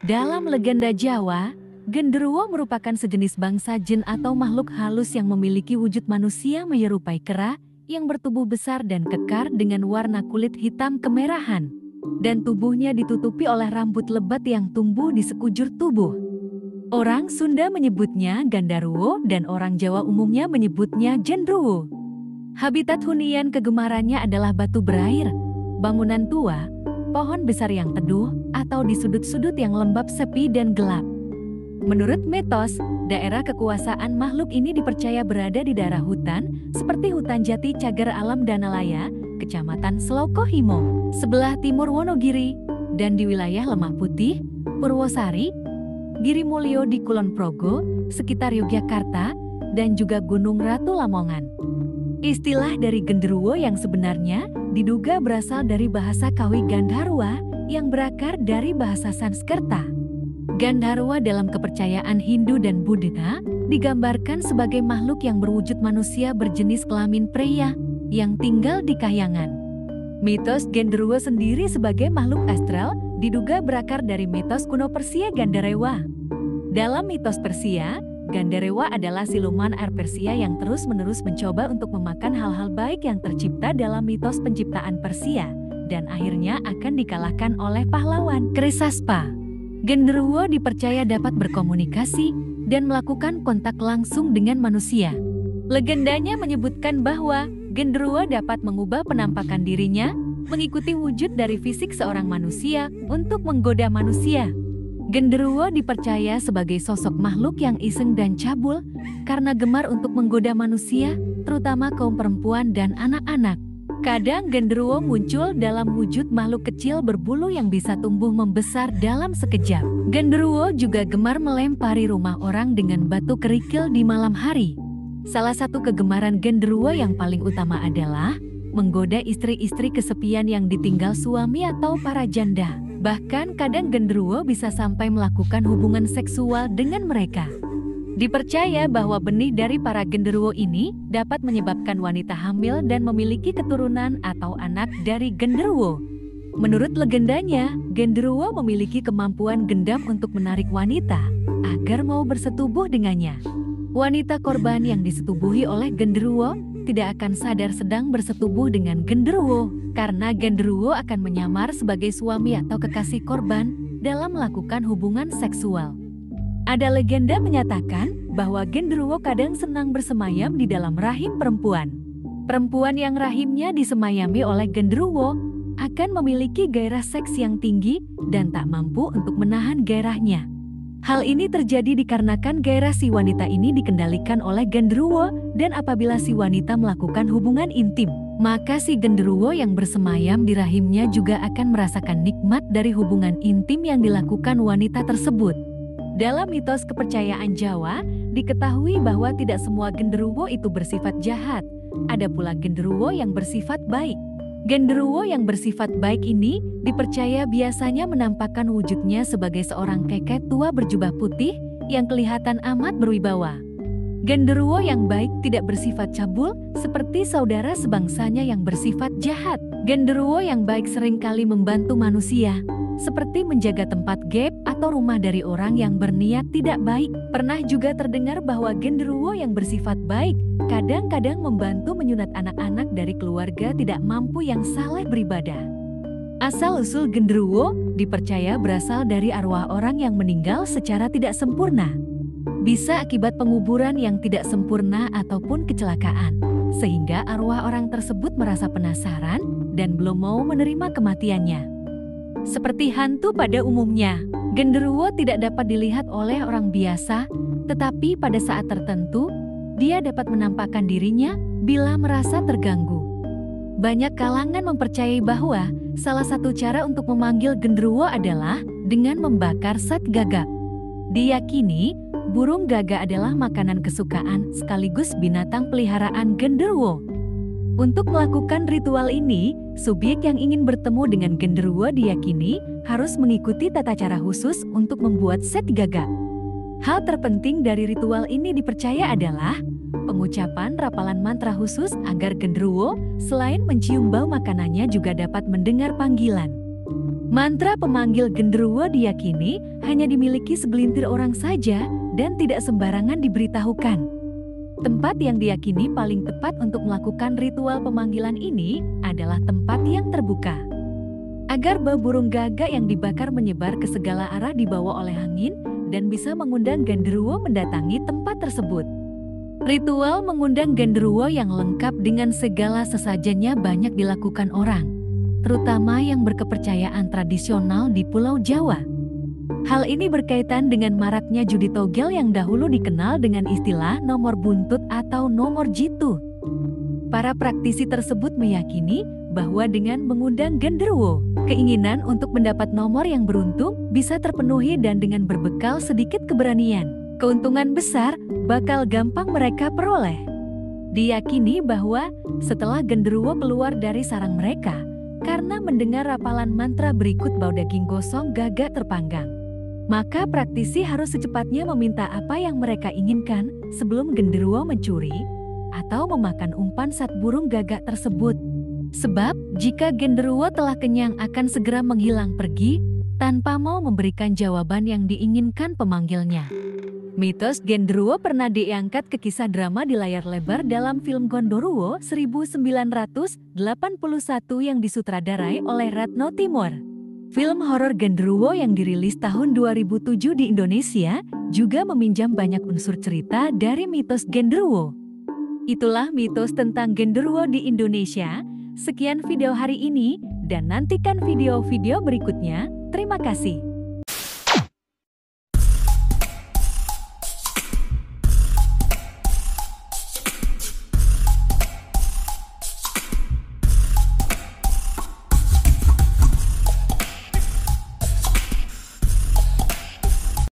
Dalam legenda Jawa, genderuwo merupakan sejenis bangsa jin atau makhluk halus yang memiliki wujud manusia menyerupai kera, yang bertubuh besar dan kekar dengan warna kulit hitam kemerahan. Dan tubuhnya ditutupi oleh rambut lebat yang tumbuh di sekujur tubuh. Orang Sunda menyebutnya Gandarwo dan orang Jawa umumnya menyebutnya Gendruwo. Habitat hunian kegemarannya adalah batu berair, bangunan tua, pohon besar yang teduh, atau di sudut-sudut yang lembab sepi dan gelap. Menurut mitos, daerah kekuasaan makhluk ini dipercaya berada di daerah hutan, seperti hutan jati Cagar Alam Danalaya, Kecamatan Slokohimo, sebelah timur Wonogiri, dan di wilayah Lemah Putih, Purwosari, Giri Mulyo di Kulon Progo, sekitar Yogyakarta, dan juga Gunung Ratu Lamongan. Istilah dari genderuwo yang sebenarnya diduga berasal dari bahasa Kawi Gandharwa yang berakar dari bahasa Sanskerta. Gandharwa dalam kepercayaan Hindu dan Buddha digambarkan sebagai makhluk yang berwujud manusia berjenis kelamin pria yang tinggal di kahyangan. Mitos genderuwo sendiri sebagai makhluk astral diduga berakar dari mitos kuno Persia Gandarewa. Dalam mitos Persia, Gandarewa adalah siluman air Persia yang terus-menerus mencoba untuk memakan hal-hal baik yang tercipta dalam mitos penciptaan Persia, dan akhirnya akan dikalahkan oleh pahlawan Krisaspa. Genderuwo dipercaya dapat berkomunikasi dan melakukan kontak langsung dengan manusia. Legendanya menyebutkan bahwa genderuwo dapat mengubah penampakan dirinya, mengikuti wujud dari fisik seorang manusia untuk menggoda manusia. Genderuwo dipercaya sebagai sosok makhluk yang iseng dan cabul karena gemar untuk menggoda manusia, terutama kaum perempuan dan anak-anak. Kadang genderuwo muncul dalam wujud makhluk kecil berbulu yang bisa tumbuh membesar dalam sekejap. Genderuwo juga gemar melempari rumah orang dengan batu kerikil di malam hari. Salah satu kegemaran genderuwo yang paling utama adalah menggoda istri-istri kesepian yang ditinggal suami atau para janda. Bahkan kadang genderuwo bisa sampai melakukan hubungan seksual dengan mereka. Dipercaya bahwa benih dari para genderuwo ini dapat menyebabkan wanita hamil dan memiliki keturunan atau anak dari genderuwo. Menurut legendanya, genderuwo memiliki kemampuan gendam untuk menarik wanita agar mau bersetubuh dengannya. Wanita korban yang disetubuhi oleh genderuwo tidak akan sadar sedang bersetubuh dengan genderuwo, karena genderuwo akan menyamar sebagai suami atau kekasih korban dalam melakukan hubungan seksual. Ada legenda menyatakan bahwa genderuwo kadang senang bersemayam di dalam rahim perempuan. Perempuan yang rahimnya disemayami oleh genderuwo akan memiliki gairah seks yang tinggi dan tak mampu untuk menahan gairahnya. Hal ini terjadi dikarenakan gairah si wanita ini dikendalikan oleh genderuwo, dan apabila si wanita melakukan hubungan intim, maka si genderuwo yang bersemayam di rahimnya juga akan merasakan nikmat dari hubungan intim yang dilakukan wanita tersebut. Dalam mitos kepercayaan Jawa, diketahui bahwa tidak semua genderuwo itu bersifat jahat. Ada pula genderuwo yang bersifat baik. Genderuwo yang bersifat baik ini dipercaya biasanya menampakkan wujudnya sebagai seorang keket tua berjubah putih yang kelihatan amat berwibawa. Genderuwo yang baik tidak bersifat cabul seperti saudara sebangsanya yang bersifat jahat. Genderuwo yang baik seringkali membantu manusia, seperti menjaga tempat gaib atau rumah dari orang yang berniat tidak baik. Pernah juga terdengar bahwa genderuwo yang bersifat baik kadang-kadang membantu menyunat anak-anak dari keluarga tidak mampu yang saleh beribadah. Asal-usul genderuwo dipercaya berasal dari arwah orang yang meninggal secara tidak sempurna. Bisa akibat penguburan yang tidak sempurna ataupun kecelakaan, sehingga arwah orang tersebut merasa penasaran dan belum mau menerima kematiannya. Seperti hantu pada umumnya, genderuwo tidak dapat dilihat oleh orang biasa, tetapi pada saat tertentu, dia dapat menampakkan dirinya bila merasa terganggu. Banyak kalangan mempercayai bahwa salah satu cara untuk memanggil genderuwo adalah dengan membakar sat gagak. Diyakini, burung gagak adalah makanan kesukaan sekaligus binatang peliharaan genderuwo. Untuk melakukan ritual ini, subjek yang ingin bertemu dengan genderuwo diyakini harus mengikuti tata cara khusus untuk membuat sat gagak. Hal terpenting dari ritual ini dipercaya adalah pengucapan rapalan mantra khusus agar genderuwo selain mencium bau makanannya juga dapat mendengar panggilan. Mantra pemanggil genderuwo diyakini hanya dimiliki segelintir orang saja dan tidak sembarangan diberitahukan. Tempat yang diyakini paling tepat untuk melakukan ritual pemanggilan ini adalah tempat yang terbuka. Agar bau burung gagak yang dibakar menyebar ke segala arah dibawa oleh angin dan bisa mengundang genderuwo mendatangi tempat tersebut. Ritual mengundang genderuwo yang lengkap dengan segala sesajennya banyak dilakukan orang, terutama yang berkepercayaan tradisional di Pulau Jawa. Hal ini berkaitan dengan maraknya judi togel yang dahulu dikenal dengan istilah nomor buntut atau nomor jitu. Para praktisi tersebut meyakini bahwa dengan mengundang genderuwo, keinginan untuk mendapat nomor yang beruntung bisa terpenuhi dan dengan berbekal sedikit keberanian, keuntungan besar bakal gampang mereka peroleh. Diyakini bahwa setelah genderuwo keluar dari sarang mereka, karena mendengar rapalan mantra berikut bau daging gosong gagak terpanggang, maka praktisi harus secepatnya meminta apa yang mereka inginkan sebelum genderuwo mencuri atau memakan umpan saat burung gagak tersebut. Sebab jika genderuwo telah kenyang akan segera menghilang pergi tanpa mau memberikan jawaban yang diinginkan pemanggilnya. Mitos genderuwo pernah diangkat ke kisah drama di layar lebar dalam film Gondoruo 1981 yang disutradarai oleh Ratno Timoer. Film horor genderuwo yang dirilis tahun 2007 di Indonesia juga meminjam banyak unsur cerita dari mitos genderuwo. Itulah mitos tentang genderuwo di Indonesia. Sekian video hari ini dan nantikan video-video berikutnya. Terima kasih.